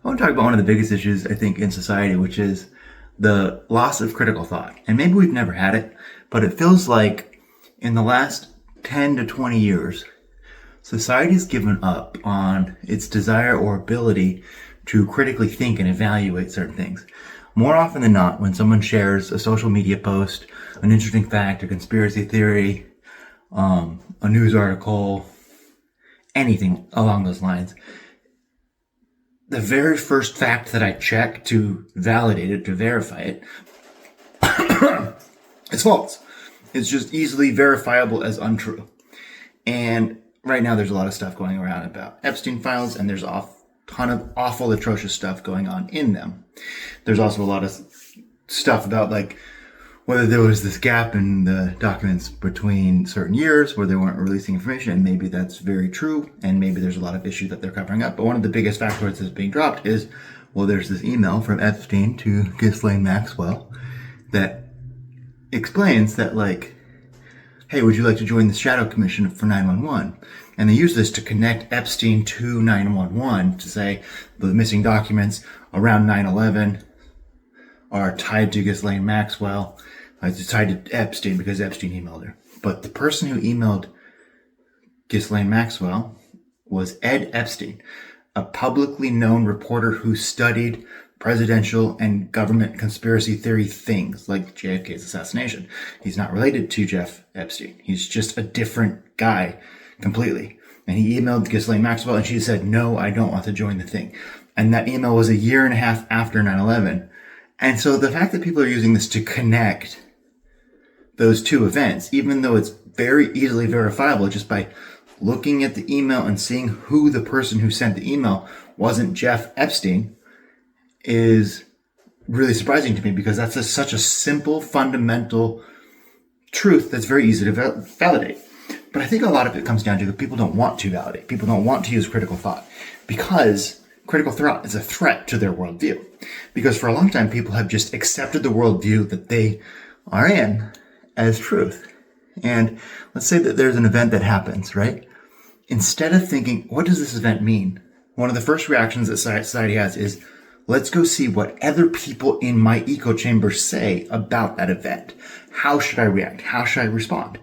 I want to talk about one of the biggest issues, I think, in society, which is the loss of critical thought. And maybe we've never had it, but it feels like in the last 10 to 20 years, society's given up on its desire or ability to critically think and evaluate certain things. More often than not, when someone shares a social media post, an interesting fact, a conspiracy theory, a news article, anything along those lines, the very first fact that I check to validate it, to verify it, it's false. It's just easily verifiable as untrue. And right now there's a lot of stuff going around about Epstein files, and there's a ton of awful, atrocious stuff going on in them. There's also a lot of stuff about like whether there was this gap in the documents between certain years where they weren't releasing information, and maybe that's very true, and maybe there's a lot of issue that they're covering up. But one of the biggest factoids that's being dropped is, well, there's this email from Epstein to Ghislaine Maxwell that explains that, like, hey, would you like to join the Shadow Commission for 911? And they use this to connect Epstein to 911 to say the missing documents around 9/11 are tied to Ghislaine Maxwell. It's tied to Epstein because Epstein emailed her. But the person who emailed Ghislaine Maxwell was Ed Epstein, a publicly known reporter who studied presidential and government conspiracy theory things like JFK's assassination. He's not related to Jeff Epstein. He's just a different guy completely. And he emailed Ghislaine Maxwell and she said, no, I don't want to join the thing. And that email was a year and a half after 9/11. And so the fact that people are using this to connect those two events, even though it's very easily verifiable just by looking at the email and seeing who the person who sent the email wasn't Jeff Epstein, is really surprising to me, because that's such a simple, fundamental truth that's very easy to validate. But I think a lot of it comes down to that people don't want to validate. People don't want to use critical thought because critical thought is a threat to their worldview. Because for a long time, people have just accepted the worldview that they are in as truth. And let's say that there's an event that happens, right? Instead of thinking, what does this event mean? One of the first reactions that society has is, let's go see what other people in my echo chamber say about that event. How should I react? How should I respond?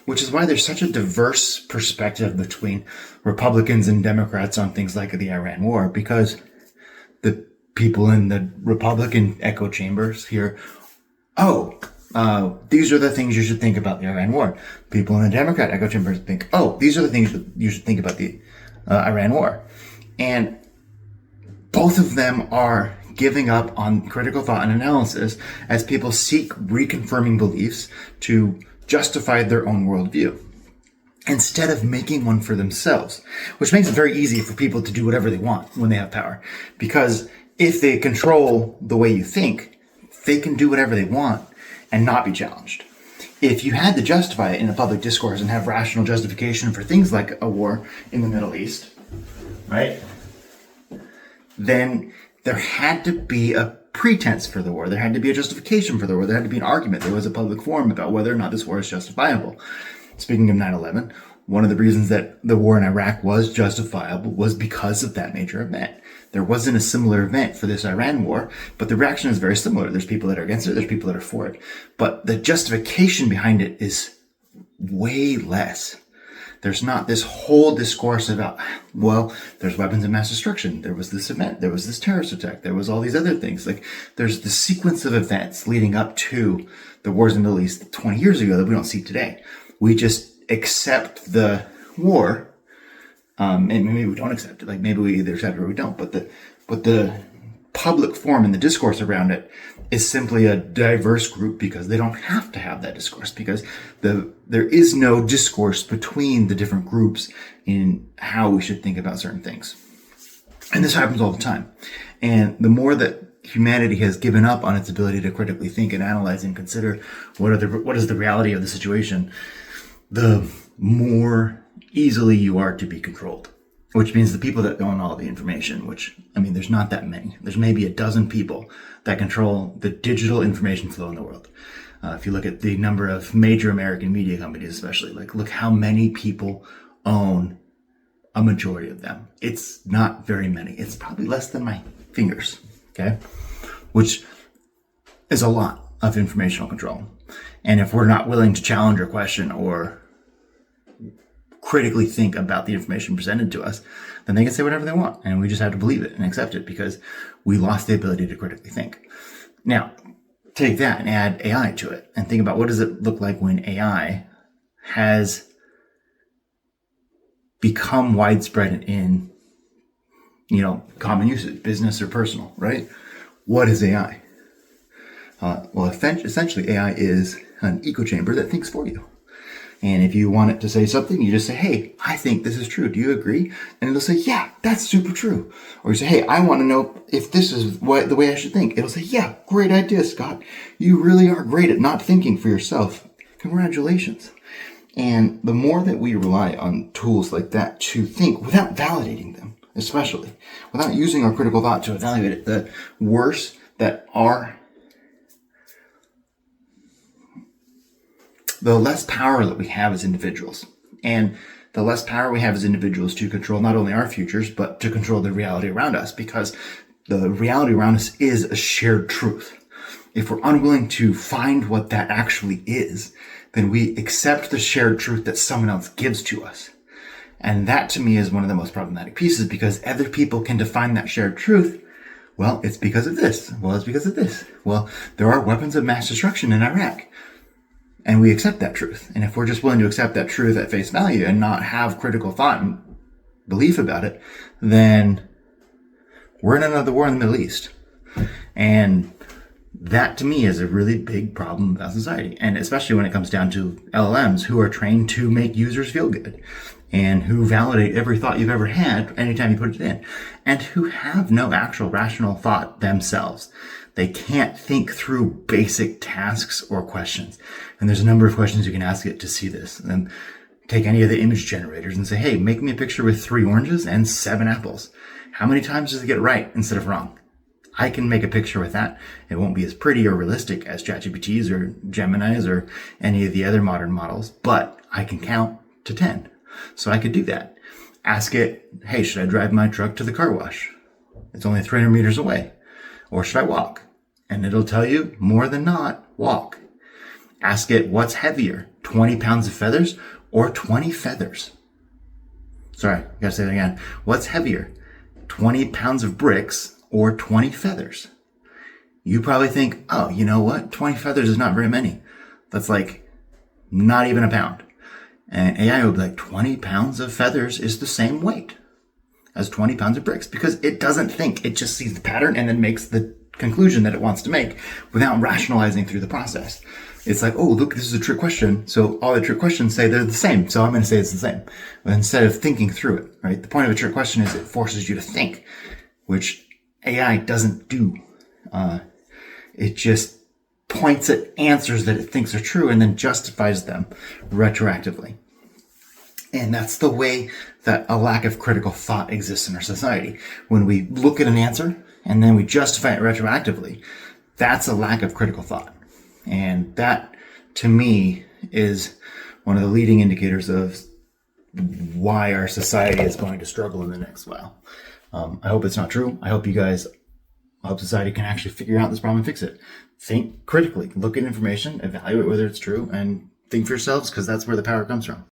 Which is why there's such a diverse perspective between Republicans and Democrats on things like the Iran war, because the people in the Republican echo chambers hear, these are the things you should think about the Iran war. People in the Democrat echo chambers think, these are the things that you should think about the Iran war. And both of them are giving up on critical thought and analysis as people seek reconfirming beliefs to justify their own worldview, instead of making one for themselves, which makes it very easy for people to do whatever they want when they have power. Because if they control the way you think, they can do whatever they want and not be challenged. If you had to justify it in a public discourse and have rational justification for things like a war in the Middle East, right, then there had to be a pretense for the war. There had to be a justification for the war. There had to be an argument. There was a public forum about whether or not this war is justifiable. Speaking of 9/11, one of the reasons that the war in Iraq was justifiable was because of that major event. There wasn't a similar event for this Iran war, but the reaction is very similar. There's people that are against it. There's people that are for it. But the justification behind it is way less. There's not this whole discourse about, well, there's weapons of mass destruction. There was this event. There was this terrorist attack. There was all these other things. Like, there's the sequence of events leading up to the wars in the Middle East 20 years ago that we don't see today. We just accept the war, and maybe we don't accept it. Like, maybe we either accept it or we don't. But the public forum and the discourse around it is simply a diverse group, because they don't have to have that discourse, because there is no discourse between the different groups in how we should think about certain things. And this happens all the time. And the more that humanity has given up on its ability to critically think and analyze and consider what is the reality of the situation, the more easily you are to be controlled. Which means the people that own all the information, which, I mean, there's not that many. There's maybe a dozen people that control the digital information flow in the world. If you look at the number of major American media companies, especially, like, look how many people own a majority of them. It's not very many. It's probably less than my fingers, okay? Which is a lot of informational control. And if we're not willing to challenge or question or critically think about the information presented to us, then they can say whatever they want. And we just have to believe it and accept it because we lost the ability to critically think. Now, take that and add AI to it and think about what does it look like when AI has become widespread in, common usage, business or personal, right? What is AI? Well, essentially AI is an echo chamber that thinks for you. And if you want it to say something, you just say, hey, I think this is true. Do you agree? And it'll say, yeah, that's super true. Or you say, hey, I want to know if this is the way I should think. It'll say, yeah, great idea, Scott. You really are great at not thinking for yourself. Congratulations. And the more that we rely on tools like that to think without validating them, especially without using our critical thought to evaluate it, the worse that the less power that we have as individuals, and the less power we have as individuals to control not only our futures, but to control the reality around us, because the reality around us is a shared truth. If we're unwilling to find what that actually is, then we accept the shared truth that someone else gives to us. And that to me is one of the most problematic pieces, because other people can define that shared truth. Well, it's because of this. Well, it's because of this. Well, there are weapons of mass destruction in Iraq. And we accept that truth. And if we're just willing to accept that truth at face value and not have critical thought and belief about it, then we're in another war in the Middle East. And that to me is a really big problem about society. And especially when it comes down to LLMs who are trained to make users feel good and who validate every thought you've ever had anytime you put it in, and who have no actual rational thought themselves. They can't think through basic tasks or questions. And there's a number of questions you can ask it to see this. And take any of the image generators and say, hey, make me a picture with 3 oranges and 7 apples. How many times does it get it right instead of wrong? I can make a picture with that. It won't be as pretty or realistic as ChatGPT's or Gemini's or any of the other modern models, but I can count to 10. So I could do that. Ask it, hey, should I drive my truck to the car wash? It's only 300 meters away. Or should I walk? And it'll tell you, more than not, walk. Ask it, what's heavier, 20 pounds of feathers or 20 feathers? Sorry, I gotta say that again. What's heavier, 20 pounds of bricks or 20 feathers? You probably think, oh, you know what? 20 feathers is not very many. That's like not even a pound. And AI will be like, 20 pounds of feathers is the same weight as 20 pounds of bricks, because it doesn't think. It just sees the pattern and then makes the conclusion that it wants to make without rationalizing through the process. It's like, oh, look, this is a trick question. So all the trick questions say they're the same. So I'm going to say it's the same. But instead of thinking through it, right? The point of a trick question is it forces you to think, which AI doesn't do. It just points at answers that it thinks are true and then justifies them retroactively. And that's the way that a lack of critical thought exists in our society. When we look at an answer and then we justify it retroactively, that's a lack of critical thought. And that, to me, is one of the leading indicators of why our society is going to struggle in the next while. I hope it's not true. I hope society can actually figure out this problem and fix it. Think critically, look at information, evaluate whether it's true, and think for yourselves, because that's where the power comes from.